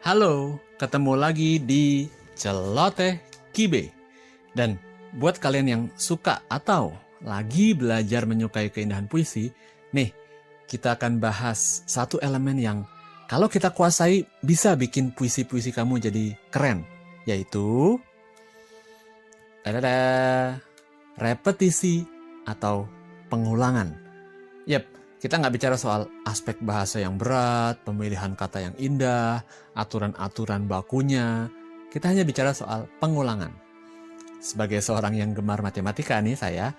Halo, ketemu lagi di Celoteh Kibe. Dan buat kalian yang suka atau lagi belajar menyukai keindahan puisi, nih, kita akan bahas satu elemen yang kalau kita kuasai bisa bikin puisi-puisi kamu jadi keren, yaitu repetisi atau pengulangan. Yap, kita nggak bicara soal aspek bahasa yang berat, pemilihan kata yang indah, aturan-aturan bakunya. Kita hanya bicara soal pengulangan. Sebagai seorang yang gemar matematika nih saya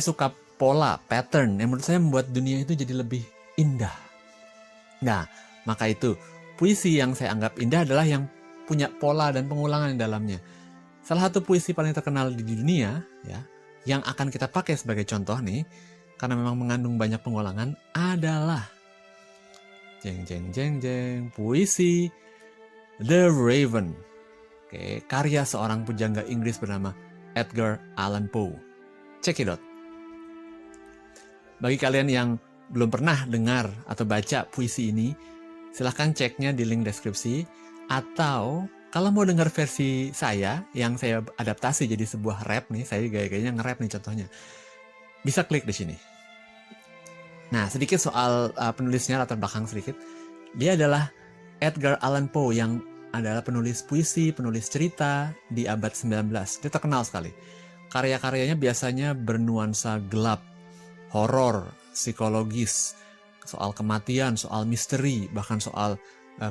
suka pola, pattern yang menurut saya membuat dunia itu jadi lebih indah. Nah, maka itu puisi yang saya anggap indah adalah yang punya pola dan pengulangan di dalamnya. Salah satu puisi paling terkenal di dunia, ya, yang akan kita pakai sebagai contoh nih, karena memang mengandung banyak pengulangan, adalah puisi The Raven. Oke, karya seorang pujangga Inggris bernama Edgar Allan Poe. Check it out. Bagi kalian yang belum pernah dengar atau baca puisi ini, silahkan ceknya di link deskripsi. Atau kalau mau dengar versi saya yang saya adaptasi jadi sebuah rap nih, saya gaya-gayanya nge-rap nih contohnya, bisa klik di sini. Nah, sedikit soal penulisnya, latar belakang sedikit. Dia adalah Edgar Allan Poe yang adalah penulis puisi, penulis cerita di abad 19. Dia terkenal sekali. Karya-karyanya biasanya bernuansa gelap, horor, psikologis, soal kematian, soal misteri, bahkan soal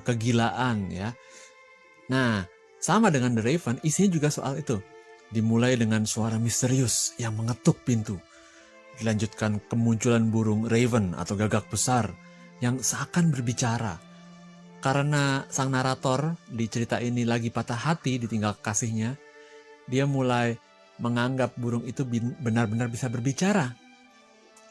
kegilaan ya. Nah, sama dengan The Raven, isinya juga soal itu. Dimulai dengan suara misterius yang mengetuk pintu. Dilanjutkan kemunculan burung raven atau gagak besar yang seakan berbicara. Karena sang narator di cerita ini lagi patah hati ditinggal kasihnya, dia mulai menganggap burung itu benar-benar bisa berbicara.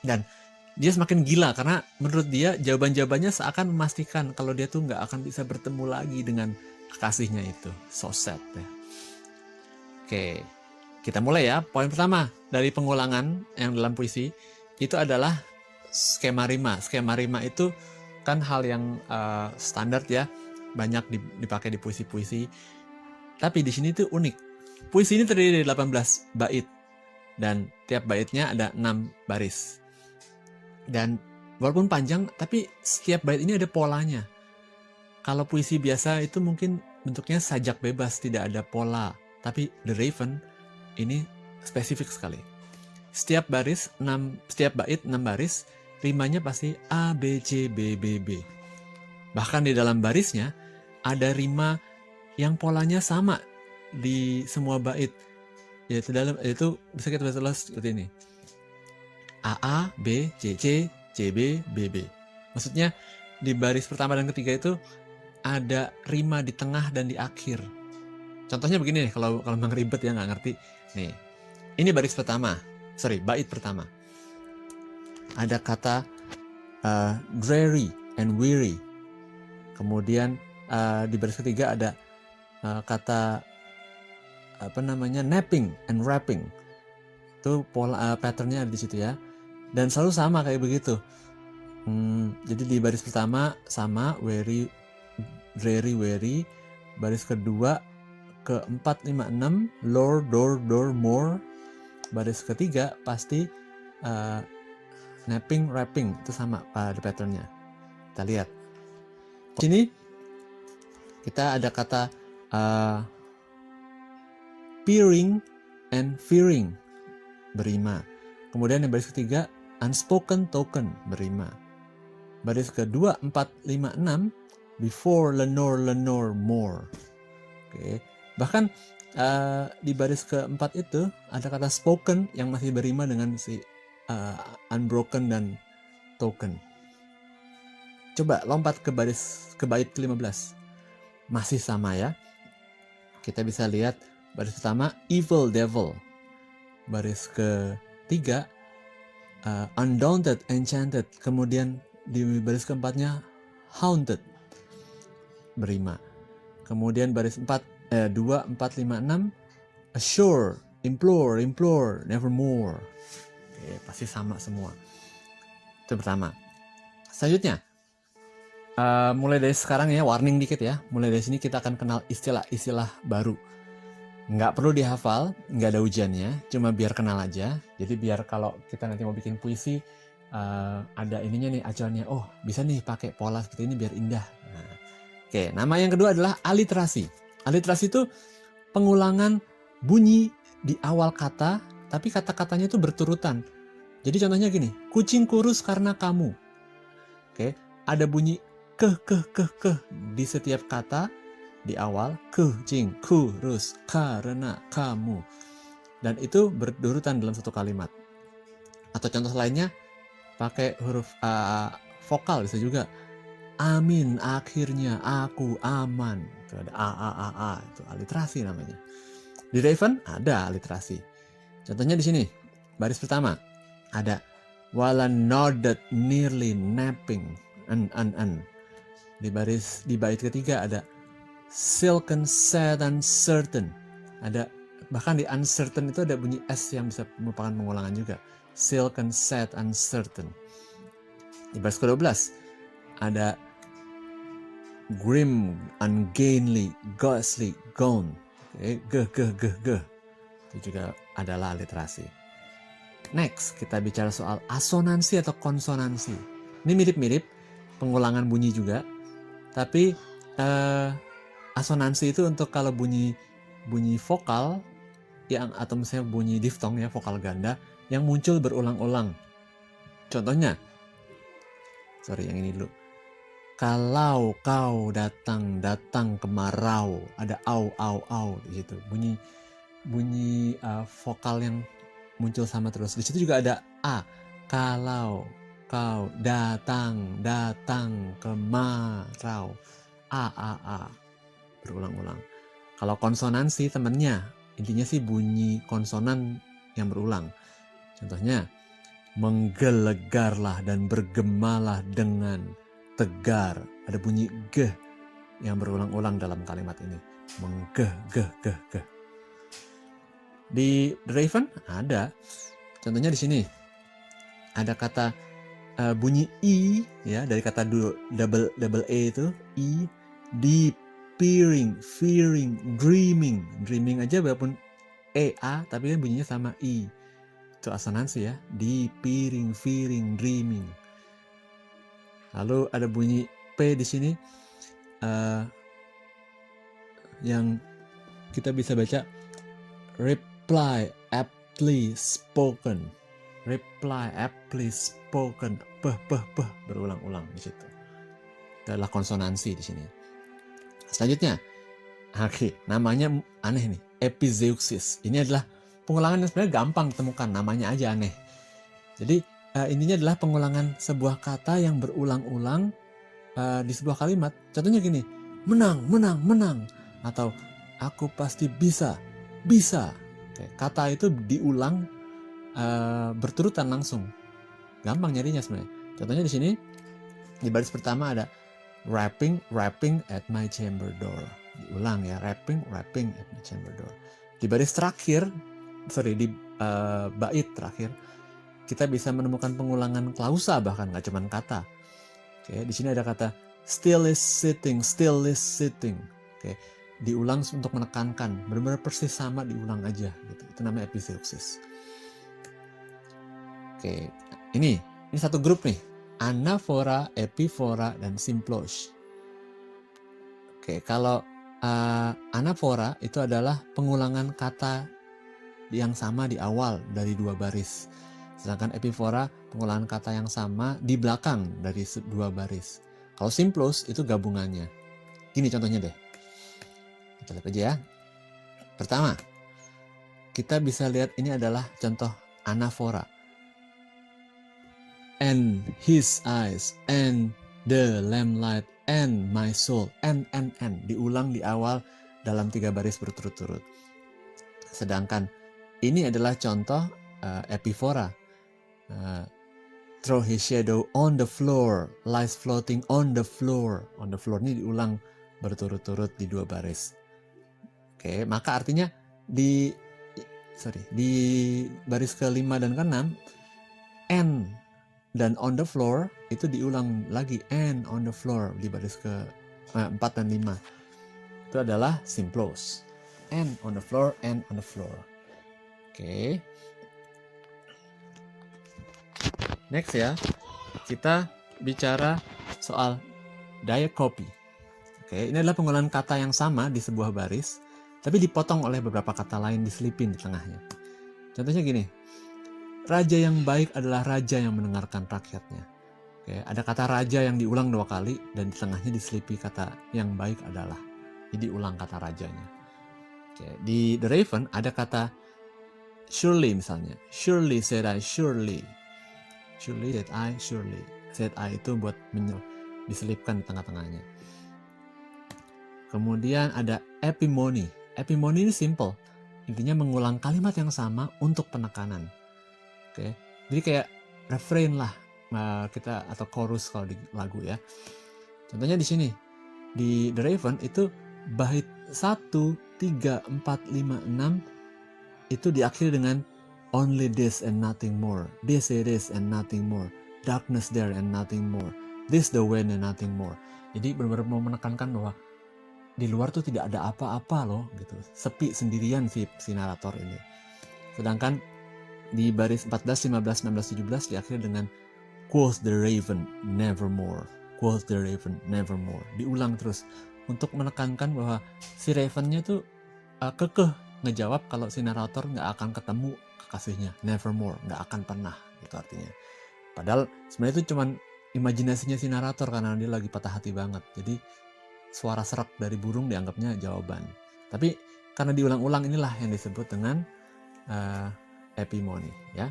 Dan dia semakin gila karena menurut dia jawaban-jawabannya seakan memastikan kalau dia tuh nggak akan bisa bertemu lagi dengan kekasihnya itu. So sad ya. Oke, kita mulai ya. Poin pertama dari pengulangan yang dalam puisi itu adalah skema rima. Skema rima itu kan hal yang standar ya, banyak dipakai di puisi-puisi. Tapi di sini tuh unik. Puisi ini terdiri dari 18 bait dan tiap baitnya ada 6 baris. Dan walaupun panjang, tapi setiap bait ini ada polanya. Kalau puisi biasa itu mungkin bentuknya sajak bebas, tidak ada pola. Tapi The Raven ini spesifik sekali. Setiap bait 6 baris, rimanya pasti A, B, C, B, B, B. Bahkan di dalam barisnya ada rima yang polanya sama di semua bait. Yaitu bisa kita baca seperti ini. A, B, C, C, C, B, B, B. Maksudnya di baris pertama dan ketiga itu ada rima di tengah dan di akhir. Contohnya begini nih, kalau memang ribet ya nggak ngerti. Nih, ini bait pertama. Ada kata dreary and weary. Kemudian di baris ketiga ada kata napping and rapping. Itu pola patternnya di situ ya. Dan selalu sama kayak begitu. Jadi di baris pertama sama weary, dreary, weary. Baris kedua ke 4, 5, 6 lore, door, more. Baris ketiga pasti napping, rapping, itu sama pada patternnya. Kita lihat. Di sini kita ada kata peering and fearing berima. Kemudian yang baris ketiga unspoken token berima. Baris kedua 4, 5, 6 before, lenore, more. Oke. Bahkan di baris keempat itu ada kata spoken yang masih berima dengan si unbroken dan token. Coba lompat ke bait ke-15. Masih sama ya. Kita bisa lihat baris pertama evil devil. Baris ketiga undaunted, enchanted. Kemudian di baris keempatnya haunted berima. Kemudian baris 2, 4, 5, 6 assure, implore, nevermore. Oke, pasti sama semua. Itu pertama. Selanjutnya Mulai dari sekarang ya, warning dikit ya. Mulai dari sini kita akan kenal istilah-istilah baru. Nggak perlu dihafal, nggak ada ujiannya, cuma biar kenal aja. Jadi biar kalau kita nanti mau bikin puisi, ada ininya nih acuannya. Oh, bisa nih pakai pola seperti ini biar indah. Nah, oke, nama yang kedua adalah aliterasi. Aliterasi itu pengulangan bunyi di awal kata, tapi kata-katanya itu berturutan. Jadi contohnya gini, kucing kurus karena kamu. Oke, ada bunyi ke di setiap kata di awal, kucing kurus karena kamu. Dan itu berurutan dalam satu kalimat. Atau contoh lainnya, pakai huruf vokal bisa juga. Amin, akhirnya aku aman. Itu ada a, itu aliterasi namanya. Di Raven ada aliterasi. Contohnya di sini, baris pertama ada while nodded nearly napping, an. Di bait ketiga ada silken sad uncertain. Ada bahkan di uncertain itu ada bunyi s yang bisa merupakan pengulangan juga. Silken sad uncertain. Di baris ke-12 ada grim, ungainly, ghostly, gone. Geh. Itu juga adalah aliterasi. Next, kita bicara soal asonansi atau konsonansi. Ini mirip-mirip, pengulangan bunyi juga. Tapi asonansi itu untuk kalau bunyi vokal yang atau misalnya bunyi diftong ya, vokal ganda yang muncul berulang-ulang. Contohnya, yang ini dulu. Kalau kau datang kemarau, ada au di situ. Bunyi vokal yang muncul sama terus. Di situ juga ada a. Kalau kau datang kemarau, a berulang-ulang. Kalau konsonansi temennya, intinya sih bunyi konsonan yang berulang. Contohnya, menggelegarlah dan bergemalah dengan tegar. Ada bunyi geh yang berulang-ulang dalam kalimat ini. Menggeh. Di Raven ada. Contohnya di sini. Ada kata bunyi i ya, dari kata double e itu i, deep, peering, fearing, dreaming. Dreaming aja walaupun a tapi kan bunyinya sama i. Itu asonansi ya. Deep, peering, fearing, dreaming. Lalu ada bunyi P di sini yang kita bisa baca reply aptly spoken. Reply aptly spoken. Berulang-ulang di situ. Itu adalah konsonansi di sini. Selanjutnya, namanya aneh nih, epizeuxis. Ini adalah pengulangan yang sebenarnya gampang ditemukan, namanya aja aneh. Jadi intinya adalah pengulangan sebuah kata yang berulang-ulang di sebuah kalimat. Contohnya gini, menang, atau aku pasti bisa. Oke, kata itu diulang berturutan langsung. Gampang nyarinya sebenarnya. Contohnya di sini di baris pertama ada rapping at my chamber door. Diulang ya, rapping at my chamber door. Di baris terakhir, di bait terakhir, kita bisa menemukan pengulangan klausa bahkan nggak cuma kata. Oke, di sini ada kata still is sitting. Oke, diulang untuk menekankan, benar-benar persis sama diulang aja gitu. Itu namanya epizeuxis. Oke, ini satu grup nih, anafora, epifora, dan simplosh. Oke, kalau anafora itu adalah pengulangan kata yang sama di awal dari 2 baris. Sedangkan epifora pengulangan kata yang sama di belakang dari 2 baris. Kalau simplosh itu gabungannya. Gini contohnya deh. Kita lihat aja ya. Pertama, kita bisa lihat ini adalah contoh anafora. And his eyes, and the lamplight, and my soul, and. Diulang di awal dalam 3 baris berturut-turut. Sedangkan ini adalah contoh epifora. Throw his shadow on the floor, lies floating on the floor. On the floor ini diulang berturut-turut di 2 baris. Oke, maka artinya di baris ke-5 dan ke-6 n Dan on the floor itu diulang lagi, and on the floor di baris ke 4 dan 5. Itu adalah simplose. And on the floor, and on the floor. Oke. Next ya, kita bicara soal diacope. Oke, ini adalah penggunaan kata yang sama di sebuah baris, tapi dipotong oleh beberapa kata lain, diselipin di tengahnya. Contohnya gini, raja yang baik adalah raja yang mendengarkan rakyatnya. Oke, ada kata raja yang diulang 2 kali, dan di tengahnya diselipi kata yang baik adalah. Jadi ulang kata rajanya. Oke, di The Raven ada kata surely misalnya. Surely said I, surely. Surely said I, surely. Said I itu buat diselipkan di tengah-tengahnya. Kemudian ada epimony. Epimony ini simple. Intinya mengulang kalimat yang sama untuk penekanan. Oke. Jadi kayak refrain lah kita, atau chorus kalau di lagu ya. Contohnya di sini. Di The Raven itu bait 1, 3, 4, 5, 6 itu diakhiri dengan only this and nothing more. This it is and nothing more. Darkness there and nothing more. This the wind and nothing more. Jadi benar-benar mau menekankan bahwa di luar tuh tidak ada apa-apa loh gitu. Sepi sendirian si narator ini. Sedangkan di baris 14, 15, 16, 17 diakhiri dengan quoth the raven nevermore. Quoth the raven nevermore. Diulang terus untuk menekankan bahwa si ravennya tuh kekeh ngejawab kalau si narator nggak akan ketemu kekasihnya. Nevermore, nggak akan pernah gitu artinya. Padahal sebenarnya itu cuman imajinasinya si narator karena dia lagi patah hati banget. Jadi suara serak dari burung dianggapnya jawaban. Tapi karena diulang-ulang inilah yang disebut dengan epimony ya.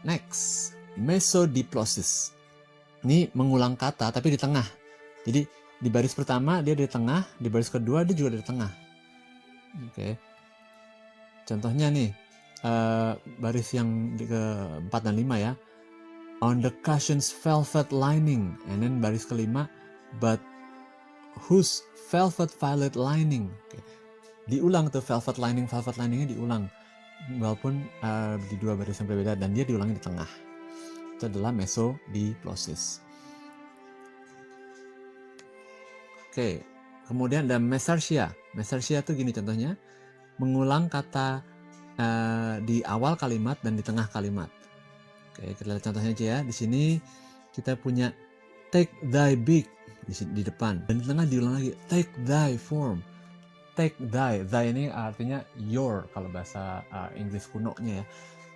Next, mesodiplosis. Ini mengulang kata tapi di tengah. Jadi di baris pertama dia di tengah, di baris kedua dia juga di tengah. Oke. Contohnya nih baris yang di ke-4 dan 5 ya. On the cushion's velvet lining, and then baris kelima, but whose velvet violet lining. Oke. Diulang tuh velvet liningnya diulang. Walaupun di 2 baris yang berbeda, dan dia diulangi di tengah. Itu adalah mesodiplosis. Oke. Kemudian ada mesertia. Mesertia itu gini contohnya. Mengulang kata di awal kalimat dan di tengah kalimat. Oke, kita lihat contohnya aja ya. Di sini kita punya take thy big di depan, dan di tengah diulang lagi take thy form. Take thy ini artinya your kalau bahasa Inggris kunonya ya.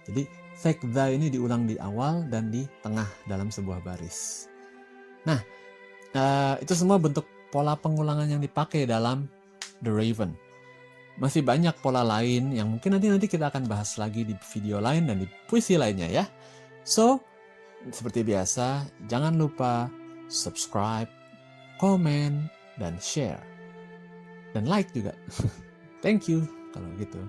Jadi take thy ini diulang di awal dan di tengah dalam sebuah baris. Nah, itu semua bentuk pola pengulangan yang dipakai dalam The Raven. Masih banyak pola lain yang mungkin nanti kita akan bahas lagi di video lain dan di puisi lainnya ya. So, seperti biasa, jangan lupa subscribe, komen, dan share. Dan like juga. Thank you kalau gitu.